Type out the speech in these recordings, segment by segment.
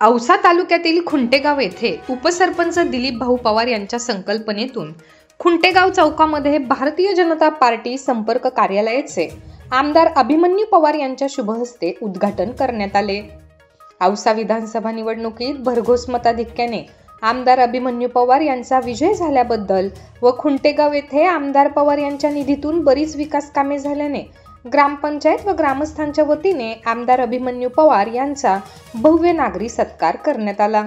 औसा तालुक्यातील खुंटेगाव येथे उपसरपंच दिलीप भाऊ पवार यांच्या संकल्पनेतून खुंटेगाव चौकामध्ये भारतीय जनता पार्टी संपर्क कार्यालयाचे आमदार अभिमन्यू पवार यांच्या शुभहस्ते उद्घाटन करण्यात आले। औसा विधानसभा निवडणुकीत भरघोस मताधिक्याने आमदार अभिमन्यू पवार यांचा विजय झाल्याबद्दल व खुंटेगाव येथे आमदार पवार यांच्या निधीतून बरीच विकास कामे झाल्याने ग्रामपंचायत व ग्रामस्थांच्या वतीने आमदार अभिमन्यू पवार यांचा भव्य नागरी सत्कार करण्यात आला।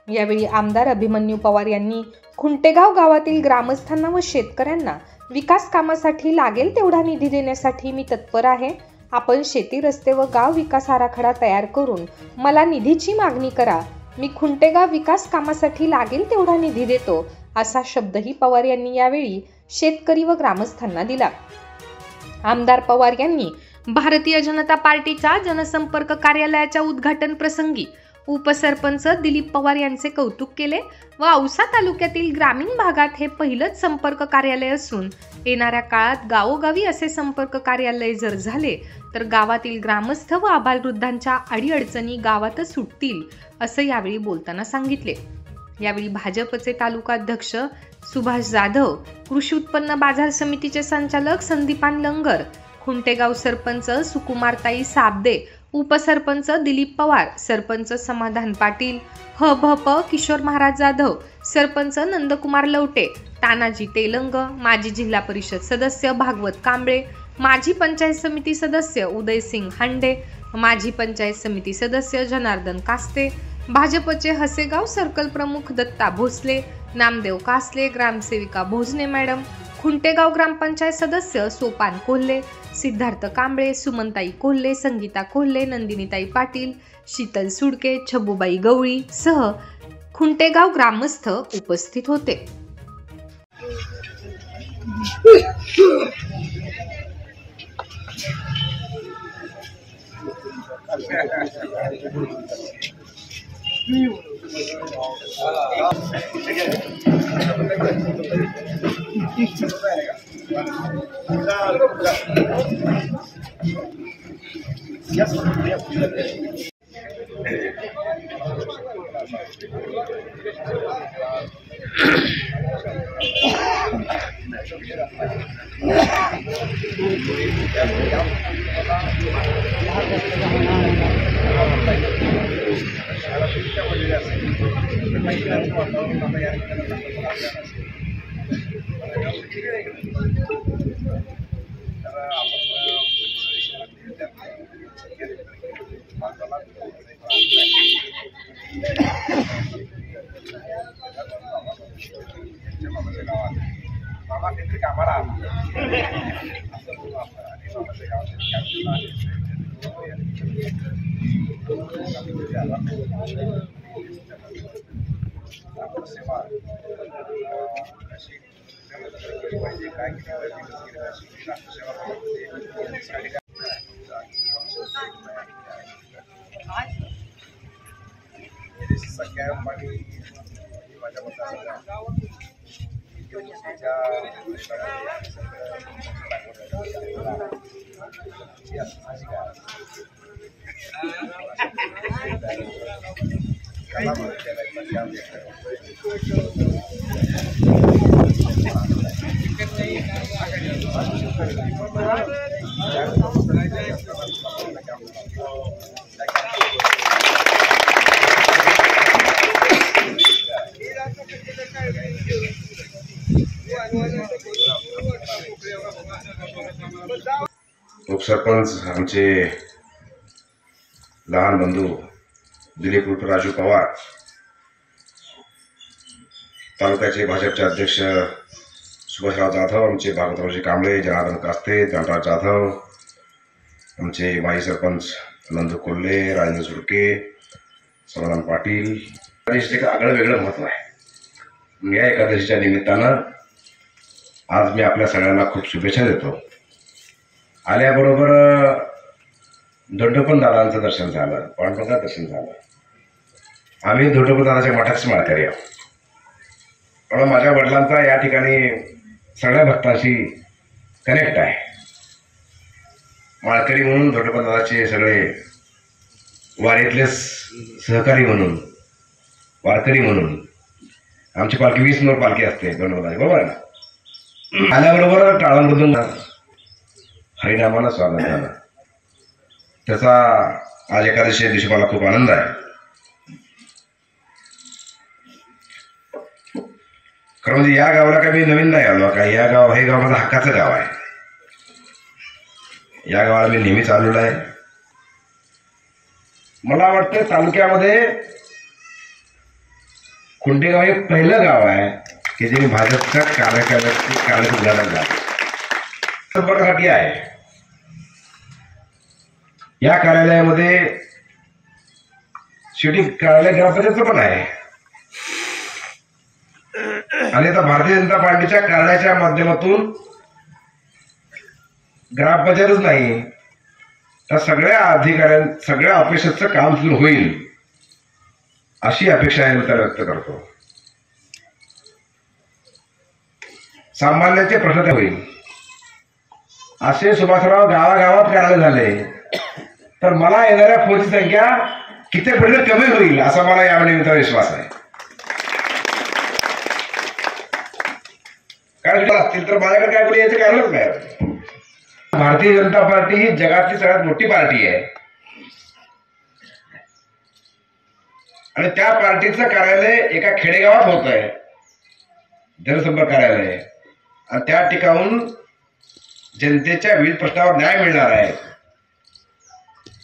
यावेळी आमदार अभिमन्यू पवार यांनी खुंटेगाव गावातील ग्रामस्थांना व शेतकऱ्यांना विकास कामासाठी लागेल तेवढा निधी देण्यासाठी मी तत्पर आहे। आपण शेती, रस्ते व गाव विकास आराखडा तयार करून मला निधीची मागणी करा। मी खुंटेगाव विकास कामासाठी लागेल तेवढा निधी देतो, असा शब्दही पवार यांनी यावेळी शेतकरी व ग्रामस्थांना दिला। आमदार पवार यांनी भारतीय जनता पार्टीच्या जनसंपर्क कार्यालयाच्या उद्घाटन प्रसंगी उपसरपंच दिलीप पवार यांचे कौतुक केले व औसा तालुक्यातील ग्रामीण भागात हे पहिलंच संपर्क कार्यालय असून येणाऱ्या काळात गावोगावी असे संपर्क कार्यालय जर झाले तर गावातील ग्रामस्थ व आबालवृद्धांच्या अडीअडचणी गावातच सुटतील, असं यावेळी बोलताना सांगितले। यावेळी भाजपचे तालुका अध्यक्ष सुभाष जाधव, कृषी उत्पन्न बाजार समितीचे संचालक संदीपान लंगर, खुंटेगाव सरपंच सुकुमारताई साबदे, उपसरपंच दिलीप पवार, सरपंच समाधान पाटील, हभप किशोर महाराज जाधव, सरपंच नंदकुमार लवटे, तानाजी तेलंग, माजी जिल्हा परिषद सदस्य भागवत कांबळे, माजी पंचायत समिती सदस्य उदयसिंग हांडे, माजी पंचायत समिती सदस्य जनार्दन कास्ते, भाजपचे हसेगाव सर्कल प्रमुख दत्ता भोसले, नामदेव कासले, ग्रामसेविका भोजने मॅडम, खुंटेगाव ग्रामपंचायत सदस्य सोपान कोल्हे, सिद्धार्थ कांबळे, सुमनताई कोल्हे, संगीता कोल्हे, नंदिनीताई पाटील, शीतल सुडके, छबुबाई गवळी सह खुंटेगाव ग्रामस्थ उपस्थित होते। उपसरपंच आमचे लहान बंधू दिलीप राजू पवार, तालुक्याचे भाजपचे अध्यक्ष सुभाषराव जाधव, आमचे भागवतरावजी कांबळे, जनार्दन कास्ते, धनराज जाधव, आमचे माजी सरपंच नंदू कोल्हे, राजेंद्र सुडके, समाधान पाटील, एक आगळं वेगळं महत्व आहे। या एकादशीच्या निमित्तानं आज मी आपल्या सगळ्यांना खूप शुभेच्छा देतो। आल्याबरोबर धोंडोपंत दादांचं दर्शन झालं, पांडुरंगाचं दर्शन झालं। आम्ही धोंडोपंत दादाच्या मठाचे माळकरी आहोत, पण माझ्या वडिलांचा या ठिकाणी सगळ्या भक्तांशी कनेक्ट आहे। माळकरी म्हणून धोंडोपंत दादाचे सगळे वारीतले सहकारी म्हणून, वारकरी म्हणून आमची पालखी 20 नंबर पालखी असते गणपती, बरोबर ना. आल्याबरोबर टाळामधून हरिनामानं स्वागत झालं. त्याचा आज एकादशी दिवशी मला खूप आनंद आहे. खरं म्हणजे या गावाला काही मी नवीन नाही आलो का. हे गाव माझं हक्काचं गाव आहे. या गावाला मी नेहमीच आलेलो आहे. मला वाटतं तालुक्यामध्ये खुंटेगाव हे पहिलं गाव आहे की जे भाजपच्या कार्यालयात उद्घाटन झालं. संपर्कासाठी आहे. या कार्यालयामध्ये शेवटी कार्यालय ग्रामपंचायतचं पण आहे आणि आता भारतीय जनता पार्टीच्या कार्यालयाच्या माध्यमातून ग्रामपंचायतच नाही तर सगळ्या सगळ्या ऑफिसरचं काम सुरू होईल अशी अपेक्षा आहे, मी त्याला व्यक्त करतो. सामान्यांचे प्रश्न होईल असे सुभाषराव गावागावात कार्यालय झाले तर मला येणाऱ्या फोनची संख्या कितीपर्यंत कमी होईल असा मला यावेळी विश्वास आहे. कारण असतील तर माझ्याकडे काय बोली याचं कारणच नाही. भारतीय जनता पार्टी ही जगातली सगळ्यात मोठी पार्टी आहे आणि त्या पार्टीचं कार्यालय एका खेडेगावात होत आहे, जनसंपर्क कार्यालय, आणि त्या ठिकाणून जनतेच्या विविध प्रश्नावर न्याय मिळणार आहे.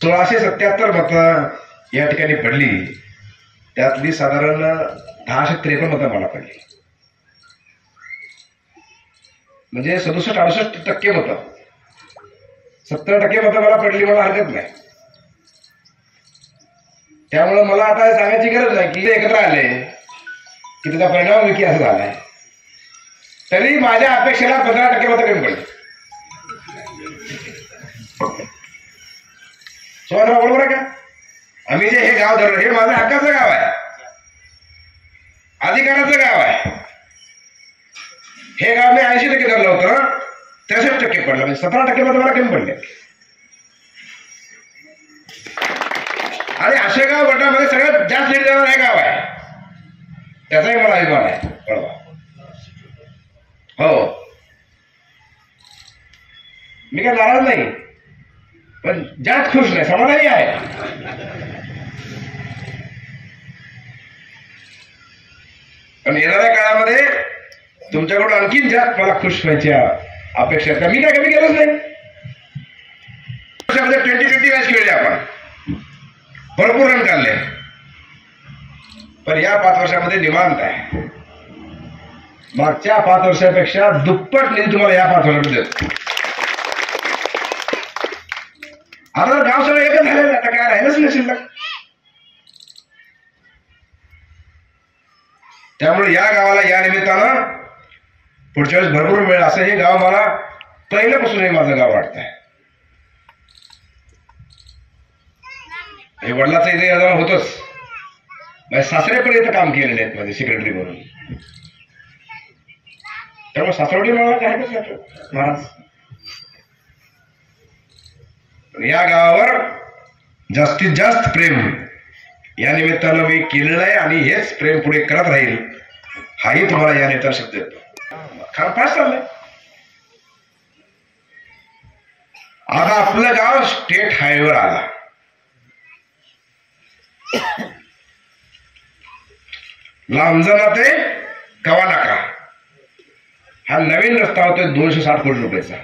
1677 मतं या ठिकाणी पडली. त्यातली साधारण 1053 मतं मला पडली. म्हणजे 67-68% मतं, 70% मतं मला पडली. मला हरकत नाही. त्यामुळे मला आता सांगायची गरज नाही की एकत्र आले की त्याचा परिणाम विकी असा झालाय. तरी माझ्या अपेक्षेला 15% मतं कमी पडली. सुभाषराव बरोबर आहे का. आम्ही जे हे गाव धरलं हे माझं हक्काचं गाव आहे, अधिकाराचं गाव आहे. हे गाव मी 80% धरलं होतं, 63% पडलं. म्हणजे 17% मतं मला कमी पडले. आणि असे गाव गटामध्ये सगळ्यात जास्त लीड देणारं हे गाव आहे. त्याचाही मला अभिमान आहे. बरोबर हो, मी काय नाराज नाही, पण जास्त खुश नाही, समाधानी आहे. पण येणाऱ्या काळामध्ये तुमच्याकडून आणखीन जास्त मला खुश व्हायची अपेक्षा आहे. मी काय कमी केलंच नाही. 2020 मॅच खेळले आपण, भरपूर रन काढले, पण या 5 वर्षामध्ये निवांत आहे. मागच्या 5 वर्षापेक्षा दुप्पट निधी तुम्हाला या 5 वर्षामध्ये देतो. आता गाव सगळं एकच झालेलं, आता काय राहिलंच नाही शिल्लक. त्यामुळे या गावाला या निमित्तानं पुढच्या वेळेस भरपूर मिळेल असं हे गाव मला पहिल्यापासूनही माझं गाव वाटत आहे. हे वडिलाचं इथे येणं होतच. माझे सासरे पण इथं काम केलेले आहेत माझे सेक्रेटरी म्हणून. त्यामुळे सासरवडी मला काय महाराज. या गावावर जास्तीत जास्त प्रेम या निमित्तानं मी केलेलं आहे आणि हेच प्रेम पुढे करत राहील हाही तुम्हाला या नेत्याला शब्द देतो. फास्ट चाललंय. आता आपलं गाव स्टेट हायवेवर आला. लांबजना ते कवानाका हा नवीन रस्ता होतोय 260 कोटी रुपयाचा.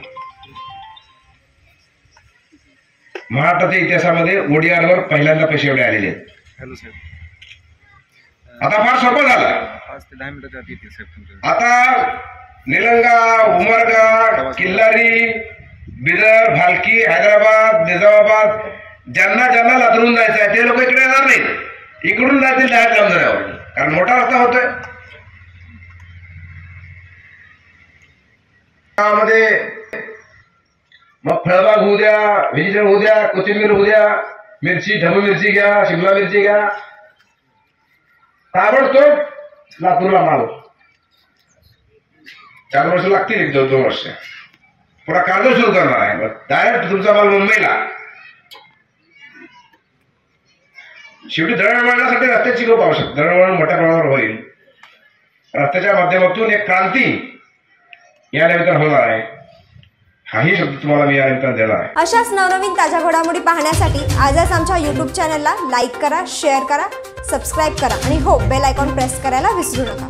महाराष्ट्राच्या इतिहासामध्ये ओडीआरवर पहिल्यांदा पैसे एवढे आलेले आहेत. आता फार सोपं झालं. आता निलंगा, उमरगा, किल्लारी, बिदर, भालकी, हैदराबाद, निजामाबाद ज्यांना ज्यांना लातूरून जायचं आहे ते लोक इकडे येणार नाहीत. इकडून जातील डायरेक्ट लांबजण्यावर, कारण मोठा रस्ता होतोय. गावामध्ये मग फळबाग होऊ द्या, व्हेजिटेबल होऊ द्या, कोथिंबीर होऊ द्या, मिरची, ढबू मिरची घ्या, शिमला मिरची घ्या, ताबडतोब लातूरला माल. 4 वर्ष लागतील, 1-2 वर्ष पुरा कारखाना सुरू करणार आहे. डायरेक्ट तुमचा माल मुंबईला. शेवटी दळणवळणासाठी रस्त्याची खूप आवश्यक, दळणवळण मोठ्या प्रमाणावर होईल. रस्त्याच्या माध्यमातून एक क्रांती या निमित्तानं होणार आहे, हाही शब्द तुम्हाला मी या निमित्तानं देणार आहे. अशाच नवनवीन ताज्या घडामोडी पाहण्यासाठी आजच आमच्या YouTube चॅनलला लाईक करा, शेअर करा, सबस्क्राईब करा आणि हो, बेल आयकॉन प्रेस करायला विसरू नका.